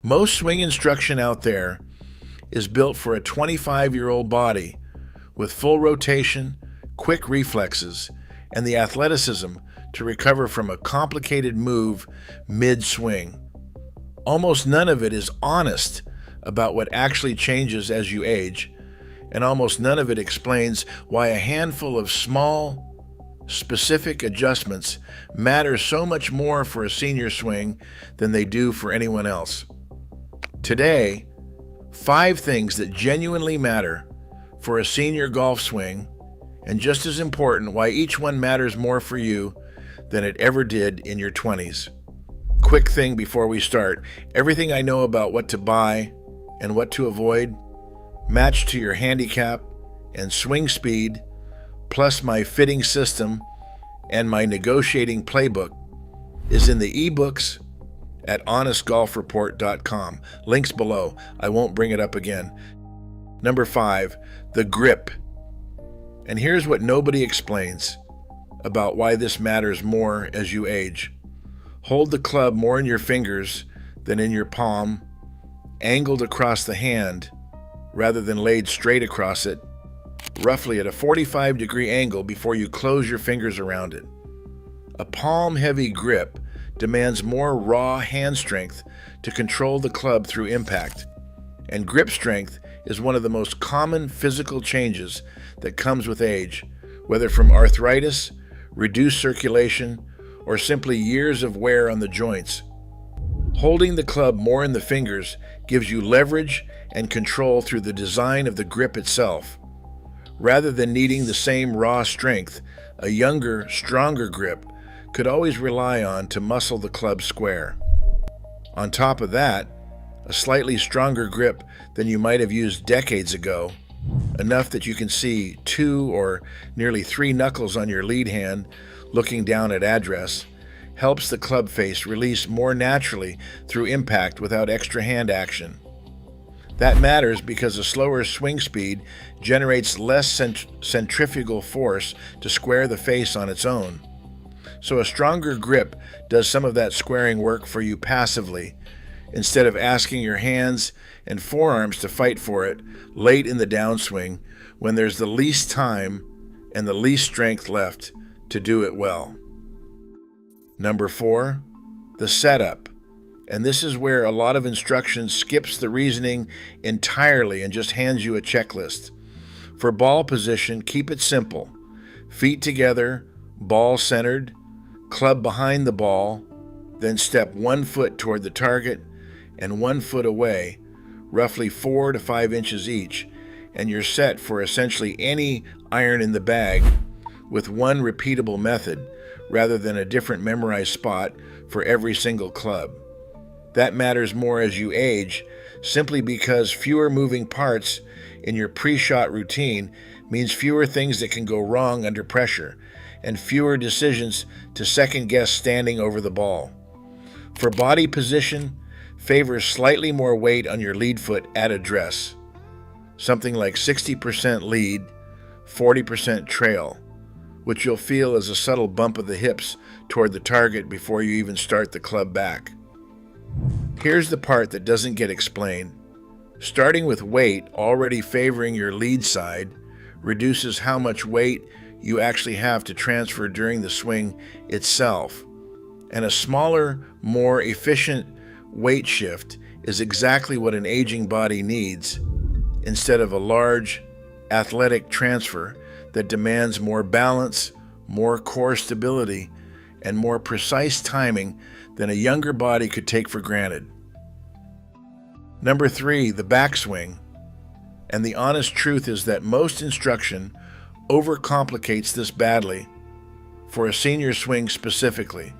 Most swing instruction out there is built for a 25-year-old body with full rotation, quick reflexes, and the athleticism to recover from a complicated move mid-swing. Almost none of it is honest about what actually changes as you age, and almost none of it explains why a handful of small, specific adjustments matter so much more for a senior swing than they do for anyone else. Today, 5 things that genuinely matter for a senior golf swing, and just as important, why each one matters more for you than it ever did in your 20s. Quick thing before we start, everything I know about what to buy and what to avoid, matched to your handicap and swing speed, plus my fitting system and my negotiating playbook, is in the ebooks at honestgolfreport.com. Links below. I won't bring it up again. Number 5, the grip. And here's what nobody explains about why this matters more as you age. Hold the club more in your fingers than in your palm, angled across the hand rather than laid straight across it, roughly at a 45-degree angle before you close your fingers around it. A palm-heavy grip demands more raw hand strength to control the club through impact, and grip strength is one of the most common physical changes that comes with age, whether from arthritis, reduced circulation, or simply years of wear on the joints. Holding the club more in the fingers gives you leverage and control through the design of the grip itself. Rather than needing the same raw strength, a younger, stronger grip could always rely on to muscle the club square. On top of that, a slightly stronger grip than you might have used decades ago, enough that you can see 2 or nearly 3 knuckles on your lead hand looking down at address, helps the club face release more naturally through impact without extra hand action. That matters because a slower swing speed generates less centrifugal force to square the face on its own. So a stronger grip does some of that squaring work for you passively, instead of asking your hands and forearms to fight for it late in the downswing when there's the least time and the least strength left to do it well. Number 4, the setup. And this is where a lot of instruction skips the reasoning entirely and just hands you a checklist. For ball position, keep it simple. Feet together, ball centered, club behind the ball, then step 1 foot toward the target and 1 foot away, roughly 4 to 5 inches each, and you're set for essentially any iron in the bag with one repeatable method rather than a different memorized spot for every single club. That matters more as you age, simply because fewer moving parts in your pre-shot routine means fewer things that can go wrong under pressure, and fewer decisions to second-guess standing over the ball. For body position, favor slightly more weight on your lead foot at address, something like 60% lead, 40% trail, which you'll feel as a subtle bump of the hips toward the target before you even start the club back. Here's the part that doesn't get explained. Starting with weight already favoring your lead side reduces how much weight you actually have to transfer during the swing itself. And a smaller, more efficient weight shift is exactly what an aging body needs, instead of a large, athletic transfer that demands more balance, more core stability, and more precise timing than a younger body could take for granted. Number 3, the backswing. And the honest truth is that most instruction overcomplicates this badly for a senior swing specifically,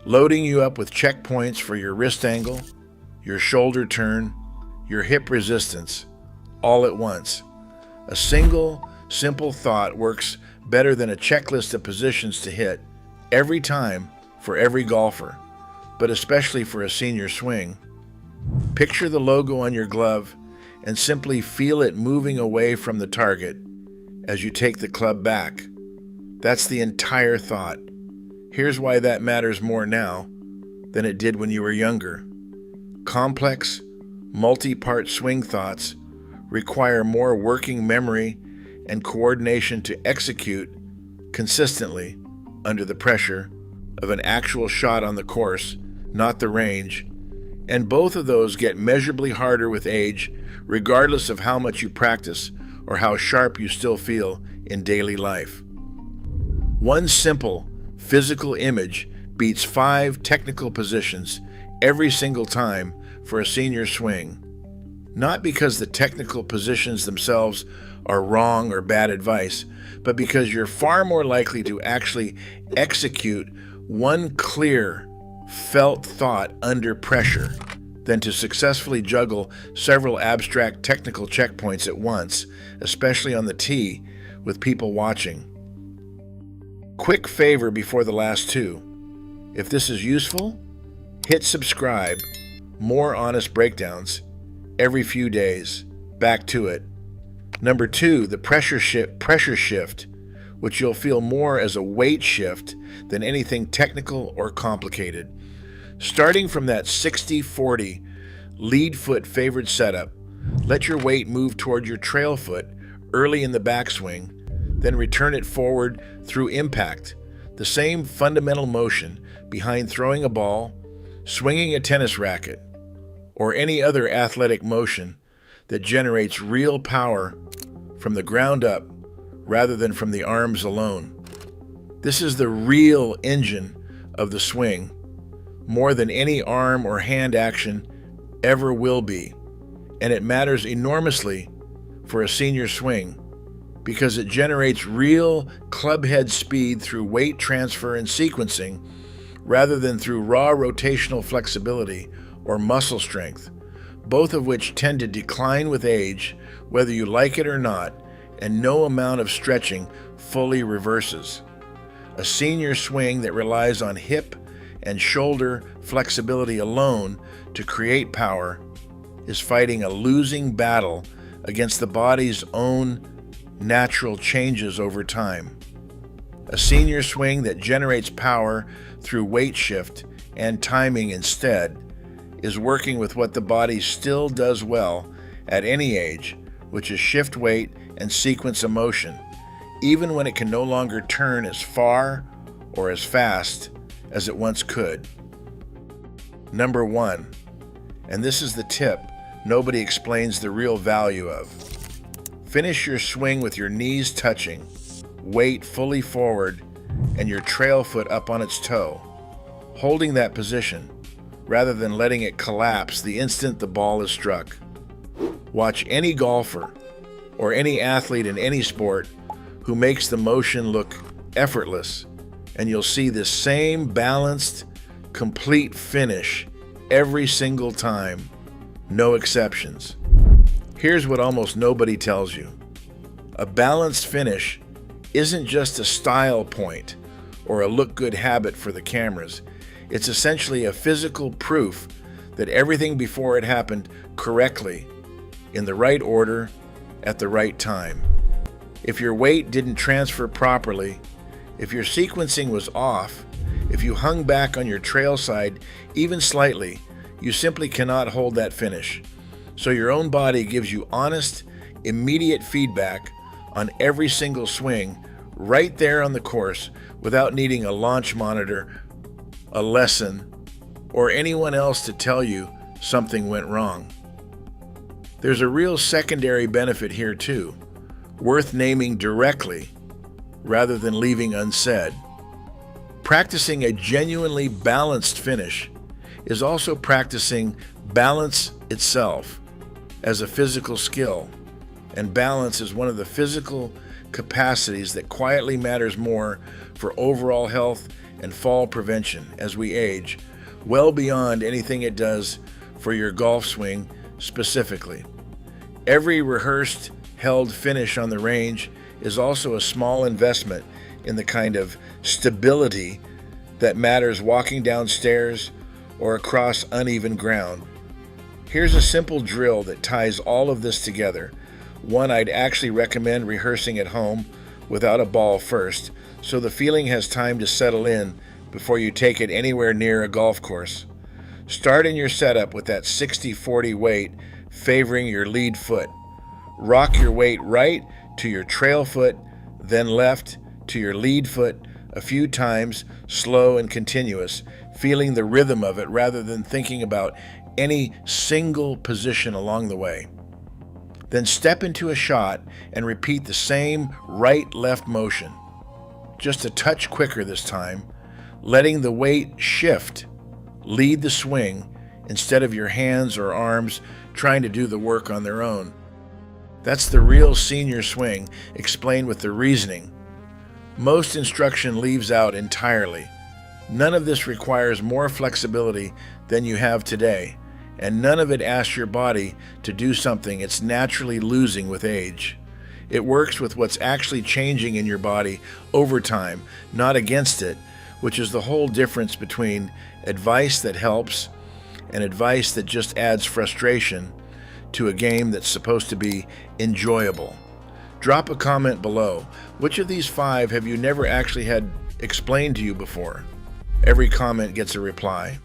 loading you up with checkpoints for your wrist angle, your shoulder turn, your hip resistance, all at once. A single, simple thought works better than a checklist of positions to hit every time for every golfer, but especially for a senior swing. Picture the logo on your glove and simply feel it moving away from the target as you take the club back. That's the entire thought. Here's why that matters more now than it did when you were younger. Complex, multi-part swing thoughts require more working memory and coordination to execute consistently under the pressure of an actual shot on the course, not the range, and both of those get measurably harder with age, regardless of how much you practice or how sharp you still feel in daily life. One simple physical image beats 5 technical positions every single time for a senior swing. Not because the technical positions themselves are wrong or bad advice, but because you're far more likely to actually execute one clear, felt thought under pressure than to successfully juggle several abstract technical checkpoints at once, especially on the tee with people watching. Quick favor before the last 2. If this is useful, hit subscribe. More honest breakdowns every few days. Back to it. Number 2, the pressure shift, which you'll feel more as a weight shift than anything technical or complicated. Starting from that 60-40 lead foot favored setup, let your weight move toward your trail foot early in the backswing, then return it forward through impact. The same fundamental motion behind throwing a ball, swinging a tennis racket, or any other athletic motion that generates real power from the ground up rather than from the arms alone. This is the real engine of the swing, more than any arm or hand action ever will be, and it matters enormously for a senior swing because it generates real clubhead speed through weight transfer and sequencing rather than through raw rotational flexibility or muscle strength, both of which tend to decline with age, whether you like it or not, and no amount of stretching fully reverses. A senior swing that relies on hip and shoulder flexibility alone to create power is fighting a losing battle against the body's own natural changes over time. A senior swing that generates power through weight shift and timing instead is working with what the body still does well at any age, which is shift weight and sequence a motion, even when it can no longer turn as far or as fast as it once could. Number 1, and this is the tip nobody explains the real value of. Finish your swing with your knees touching, weight fully forward, and your trail foot up on its toe, holding that position rather than letting it collapse the instant the ball is struck. Watch any golfer or any athlete in any sport who makes the motion look effortless, and you'll see this same balanced, complete finish every single time, no exceptions. Here's what almost nobody tells you. A balanced finish isn't just a style point or a look-good habit for the cameras. It's essentially a physical proof that everything before it happened correctly, in the right order, at the right time. If your weight didn't transfer properly, if your sequencing was off, if you hung back on your trail side even slightly, you simply cannot hold that finish. So your own body gives you honest, immediate feedback on every single swing right there on the course without needing a launch monitor, a lesson, or anyone else to tell you something went wrong. There's a real secondary benefit here too, worth naming directly rather than leaving unsaid. Practicing a genuinely balanced finish is also practicing balance itself as a physical skill, and balance is one of the physical capacities that quietly matters more for overall health and fall prevention as we age, well beyond anything it does for your golf swing specifically. Every rehearsed, held finish on the range is also a small investment in the kind of stability that matters walking downstairs or across uneven ground. Here's a simple drill that ties all of this together, one I'd actually recommend rehearsing at home without a ball first, so the feeling has time to settle in before you take it anywhere near a golf course. Start in your setup with that 60-40 weight favoring your lead foot. Rock your weight right to your trail foot, then left to your lead foot a few times, slow and continuous, feeling the rhythm of it rather than thinking about any single position along the way. Then step into a shot and repeat the same right-left motion, just a touch quicker this time, letting the weight shift, lead the swing, instead of your hands or arms trying to do the work on their own. That's the real senior swing, explained with the reasoning. Most instruction leaves out entirely. None of this requires more flexibility than you have today, and none of it asks your body to do something it's naturally losing with age. It works with what's actually changing in your body over time, not against it, which is the whole difference between advice that helps and advice that just adds frustration to a game that's supposed to be enjoyable. Drop a comment below. Which of these 5 have you never actually had explained to you before? Every comment gets a reply.